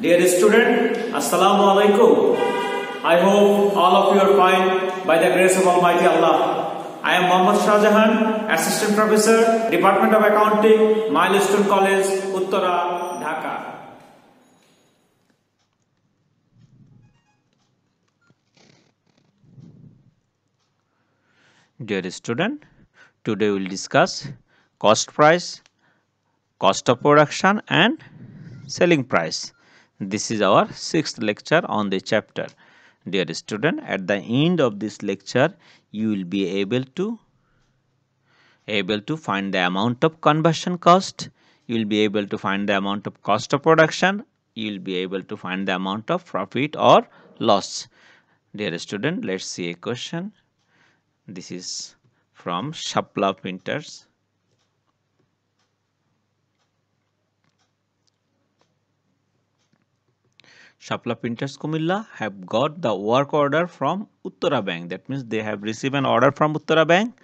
Dear student, Assalamu alaikum. I hope all of you are fine by the grace of Almighty Allah. I am Mohammad Shahjahan, Assistant Professor, Department of Accounting, Milestone College, Uttara, Dhaka. Dear student, today we will discuss cost price, cost of production and selling price. This is our 6th lecture on the chapter. Dear student, at the end of this lecture, you will be able to find the amount of conversion cost, you will be able to find the amount of cost of production, you will be able to find the amount of profit or loss. Dear student, let's see a question. This is from Shapla Printers. Shapla Printers Kumilla have got the work order from Uttara Bank. That means they have received an order from Uttara Bank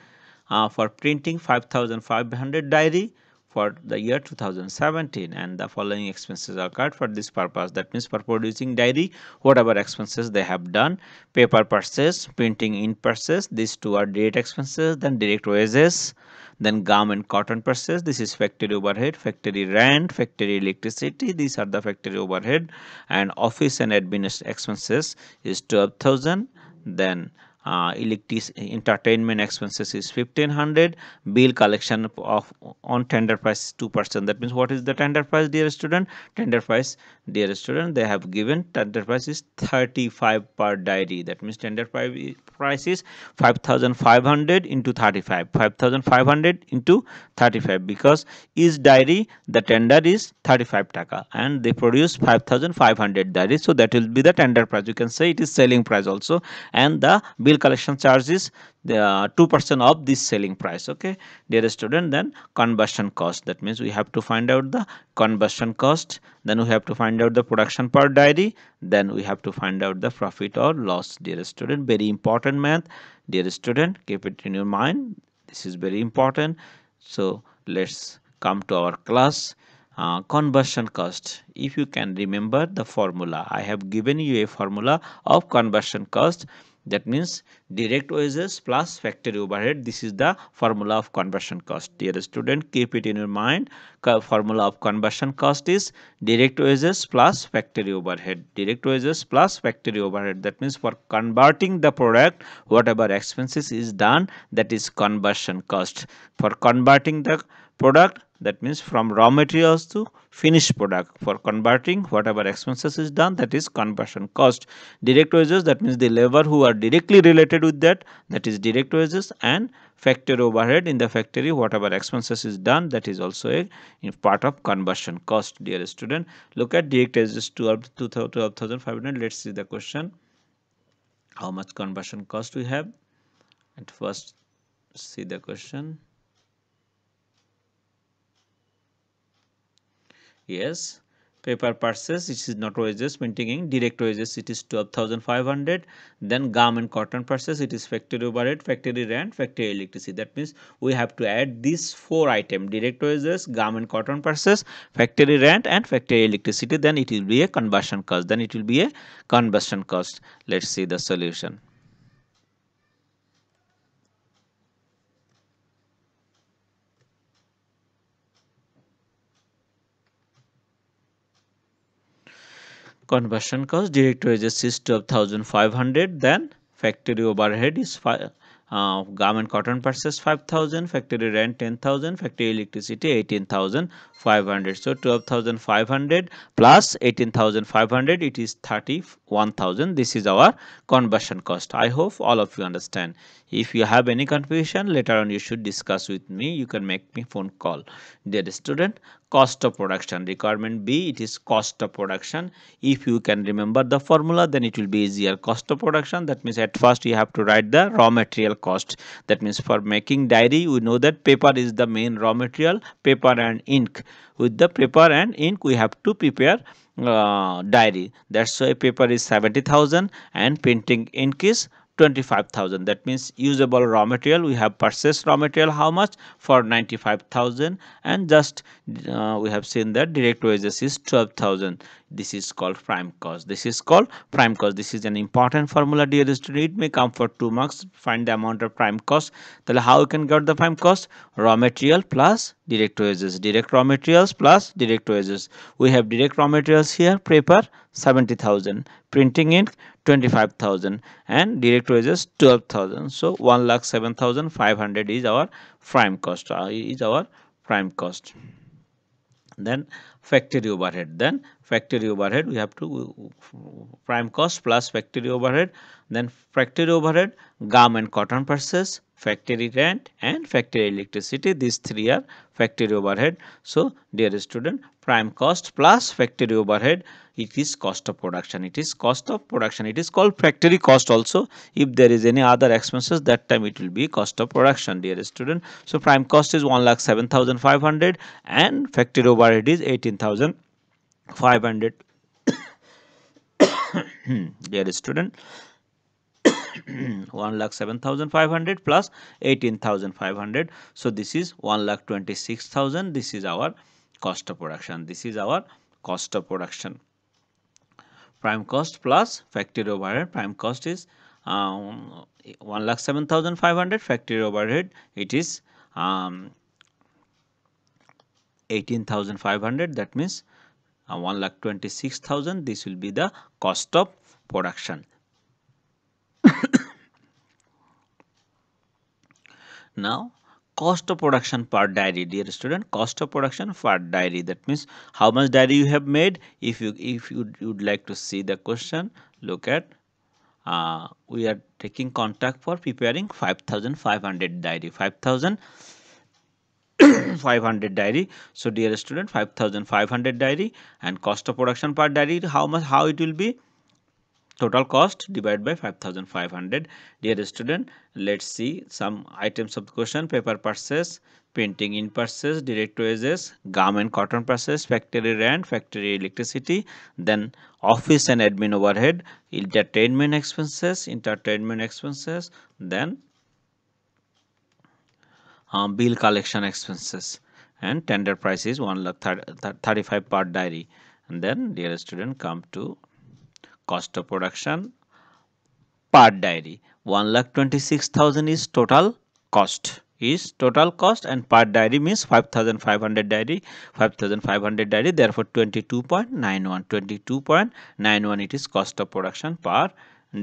for printing 5,500 diary for the year 2017, and the following expenses are occurred for this purpose. That means for producing diary, whatever expenses they have done: paper purchase, printing ink purchase, these two are direct expenses. Then direct wages, then gum and cotton purchase, this is factory overhead, factory rent, factory electricity, these are the factory overhead. And office and admin expenses is 12,000. Then entertainment expenses is 1,500. Bill collection of on tender price is 2%. That means what is the tender price, dear student? Tender price, dear student, they have given tender price is 35 per diary. That means tender price is 5,500 into 35, 5,500 into 35, because each diary the tender is 35 taka and they produce 5,500 diaries, so that will be the tender price. You can say it is selling price also, and the bill collection charge is the 2% of this selling price. Okay, dear student, then conversion cost, that means we have to find out the conversion cost, then we have to find out the production per diary, then we have to find out the profit or loss. Dear student, very important math. Dear student, keep it in your mind, this is very important. So let's come to our class. Conversion cost. If you can remember the formula, I have given you a formula of conversion cost. That means direct wages plus factory overhead. This is the formula of conversion cost. Dear student, keep it in your mind. Formula of conversion cost is direct wages plus factory overhead. Direct wages plus factory overhead. That means for converting the product, whatever expenses is done, that is conversion cost. For converting the product, that means from raw materials to finished product, for converting whatever expenses is done, that is conversion cost. Direct wages, that means the labor who are directly related with that is direct wages. And factory overhead, in the factory whatever expenses is done, that is also a part of conversion cost. Dear student, look at direct wages 12,500. Let's see the question. How much conversion cost we have? At first see the question. Yes, paper purchase, it is not wages, printing ink, direct wages, it is 12,500. Then gum and cotton purchase, it is factory overhead, factory rent, factory electricity. That means we have to add these 4 items: direct wages, gum and cotton purchase, factory rent and factory electricity. Then it will be a conversion cost. Let's see the solution. Conversion cost, direct wages is 12,500. Then factory overhead is gum and cotton purchase 5,000, factory rent 10,000, factory electricity 18,500. So 12,500 plus 18,500, it is 31,000. This is our conversion cost. I hope all of you understand. If you have any confusion, later on you should discuss with me. You can make me phone call. Dear student, cost of production, requirement B, it is cost of production. If you can remember the formula, then it will be easier. Cost of production, that means at first you have to write the raw material cost. That means for making diary, we know that paper is the main raw material, paper and ink. With the paper and ink, we have to prepare diary. That's why paper is 70,000 and printing ink is 25,000. That means usable raw material, we have purchased raw material how much, for 95,000, and just we have seen that direct wages is 12,000. This is called prime cost. This is called prime cost. This is an important formula, dear student. It may come for 2 marks. Find the amount of prime cost. Then how you can get the prime cost? Raw material plus direct wages. Direct raw materials plus direct wages. We have direct raw materials here. Paper 70,000, printing ink 25,000, and direct wages 12,000. So 1,07,500 is our prime cost. Then factory overhead. We have to prime cost plus factory overhead. Then factory overhead, gum and cotton purchase, factory rent, and factory electricity. These three are factory overhead. So dear student, prime cost plus factory overhead, it is cost of production. It is cost of production. It is called factory cost also. If there is any other expenses, that time it will be cost of production, dear student. So prime cost is 1,07,500 and factory overhead is 18,500. Dear student, 1,07,500 plus 18,500. So this is 1,26,000. This is our cost of production. This is our cost of production. Prime cost plus factory overhead. Prime cost is 1,07,500. Factory overhead, it is 18,500. That means 1,26,000. This will be the cost of production. Now cost of production per diary, dear student. Cost of production per diary, that means how much diary you have made. If you would like to see the question, look at we are taking contact for preparing 5,500 diary. 5,500 diary. So dear student, 5,500 diary, and cost of production per diary, how it will be? Total cost divided by 5,500. Dear student, let's see some items of the question. Paper purchase, printing in purchase, direct wages, gum and cotton purchase, factory rent, factory electricity, then office and admin overhead, entertainment expenses, then bill collection expenses, and tender price is 1,35,000 per diary. And then dear student, come to cost of production per diary. 1,26,000 is total cost, and per diary means 5,500 diary. Therefore 22.91 it is cost of production per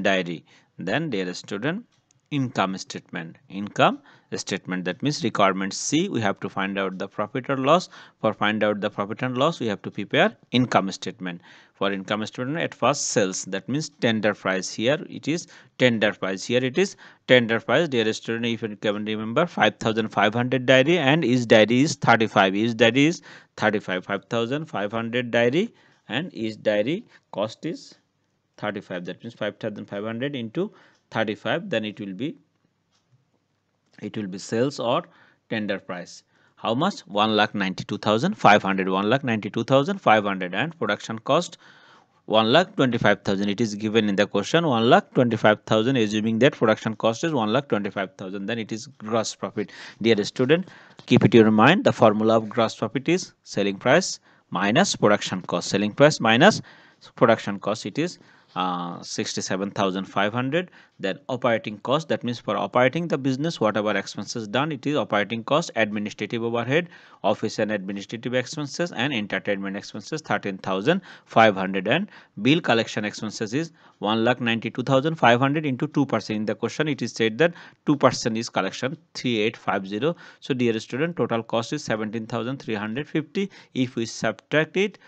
diary. Then dear student, income statement, that means requirement C, we have to find out the profit or loss. For find out the profit and loss, we have to prepare income statement. For income statement, at first sales, that means tender price. Here it is tender price. Dear student, if you can remember, 5,500 diary and each diary is 35. 5,500 diary and each diary cost is 35. That means 5,500 into 35, then it will be sales or tender price. How much? 1,92,500. 1,92,500. And production cost 1,25,000. It is given in the question 1,25,000, assuming that production cost is 1,25,000. Then it is gross profit. Dear student, keep it in your mind, the formula of gross profit is selling price minus production cost. Selling price minus production cost, it is 67,500. Then operating cost, that means for operating the business, whatever expenses done, it is operating cost. Administrative overhead, office and administrative expenses, and entertainment expenses 13,500. And bill collection expenses is 1,92,500 into 2%. In the question it is said that 2% is collection, 3,850. So dear student, total cost is 17,350. If we subtract it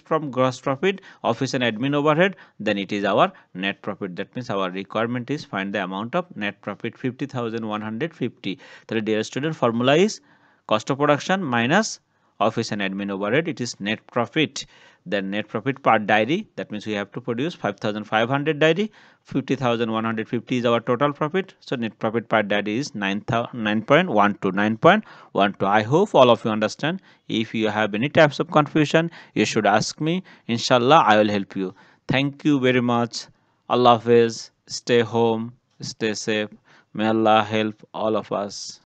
from gross profit, office and admin overhead, then it is our net profit. That means our requirement is find the amount of net profit, 50,150. So dear student, formula is cost of production minus office and admin overhead, it is net profit. Then net profit per diary, that means we have to produce 5,500 diary, 50,150 is our total profit. So net profit per diary is 9.12. I hope all of you understand. If you have any types of confusion, you should ask me. Inshallah, I will help you. Thank you very much. Allah Hafiz. Stay home, stay safe. May Allah help all of us.